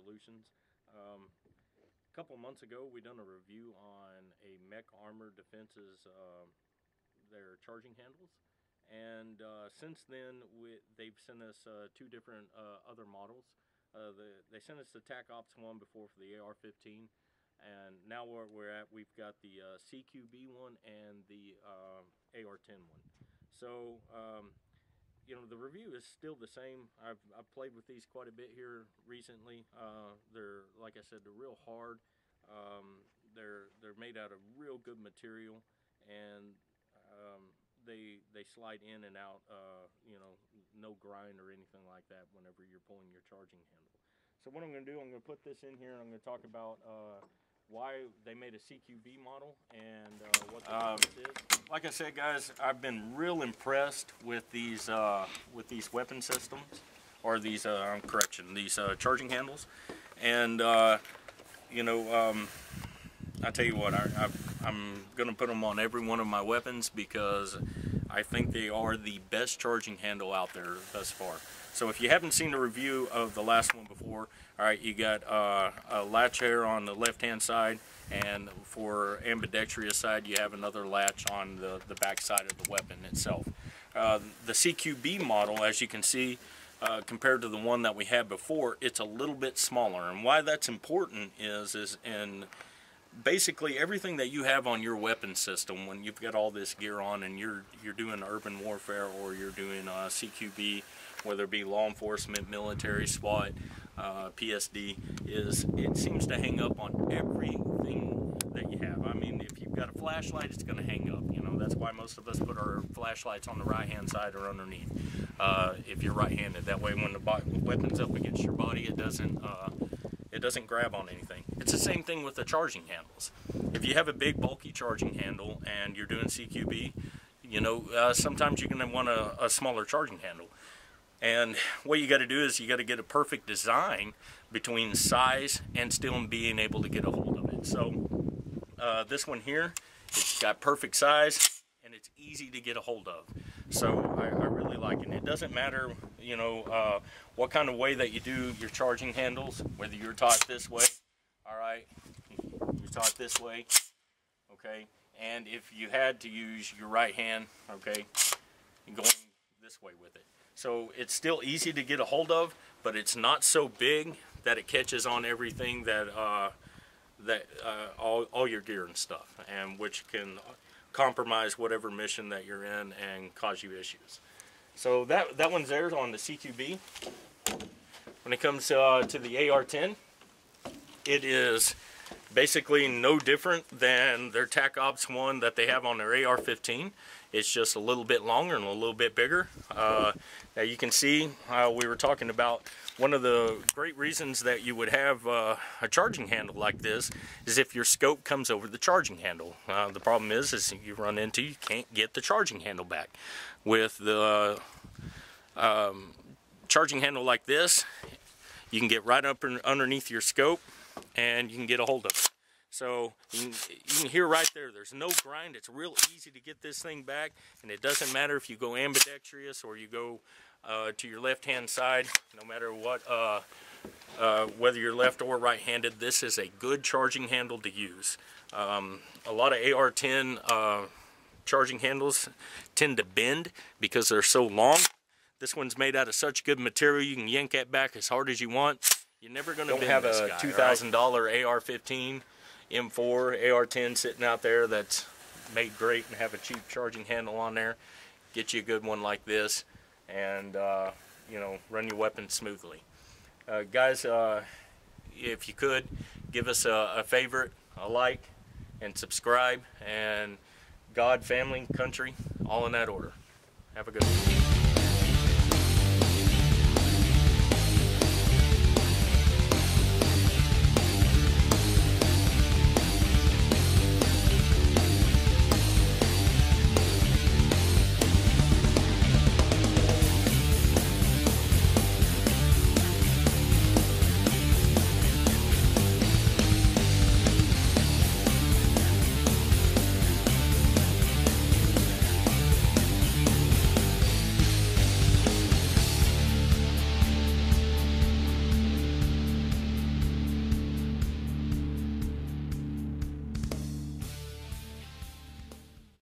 Solutions. A couple months ago, we done a review on a Mech Armor Defense's their charging handles, and since then they've sent us two different other models. They sent us the TacOps one before for the AR-15, and now where we're at, we've got the CQB one and the AR-10 one. So you know, the review is still the same. I've played with these quite a bit here recently. They're, like I said, they're real hard. They're made out of real good material, and they slide in and out. You know, no grind or anything like that whenever you're pulling your charging handle. So what I'm going to do, I'm going to put this in here, and I'm going to talk about why they made a CQB model and what the difference is. Like I said, guys, I've been real impressed with these weapon systems, or these these charging handles, and you know, I tell you what, I'm gonna put them on every one of my weapons because I think they are the best charging handle out there thus far. So if you haven't seen the review of the last one before, all right, you got a latch here on the left-hand side, and for ambidextrous side, you have another latch on the back side of the weapon itself. The CQB model, as you can see, compared to the one that we had before, it's a little bit smaller. And why that's important is in basically everything that you have on your weapon system, when you've got all this gear on and you're doing urban warfare, or you're doing CQB, whether it be law enforcement, military, SWAT, PSD, it seems to hang up on everything that you have. I mean, if you've got a flashlight, it's going to hang up. You know, that's why most of us put our flashlights on the right-hand side or underneath. If you're right-handed, that way when the weapon's up against your body, it doesn't grab on anything. It's the same thing with the charging handles. If you have a big, bulky charging handle and you're doing CQB, you know, sometimes you're going to want a smaller charging handle. And what you got to do is you got to get a perfect design between size and still being able to get a hold of it. So this one here, it's got perfect size and it's easy to get a hold of. So I really like it. It doesn't matter, you know, what kind of way that you do your charging handles, whether you're taught this way, all right, you're taught this way, okay, and if you had to use your right hand, okay, going this way with it. So it's still easy to get a hold of, but it's not so big that it catches on everything that all your gear and stuff, and which can compromise whatever mission that you're in and cause you issues. So that one's there on the CQB. When it comes to the AR-10, it is basically no different than their TacOps one that they have on their AR-15. It's just a little bit longer and a little bit bigger. Now you can see we were talking about one of the great reasons that you would have a charging handle like this is if your scope comes over the charging handle. The problem is you run into, you can't get the charging handle back. With the charging handle like this, you can get right up underneath your scope and you can get a hold of it. So you can hear right there, there's no grind. It's real easy to get this thing back, and it doesn't matter if you go ambidextrous or you go to your left-hand side. No matter what, whether you're left or right-handed, this is a good charging handle to use. A lot of AR-10 charging handles tend to bend because they're so long. This one's made out of such good material, you can yank that back as hard as you want. You're never going to have a $2,000 AR-15 M4 AR-10 sitting out there that's made great and have a cheap charging handle on there. Get you a good one like this, and you know, run your weapon smoothly. Guys, if you could give us a favorite, a like, and subscribe, and God, family, country, all in that order. Have a good one.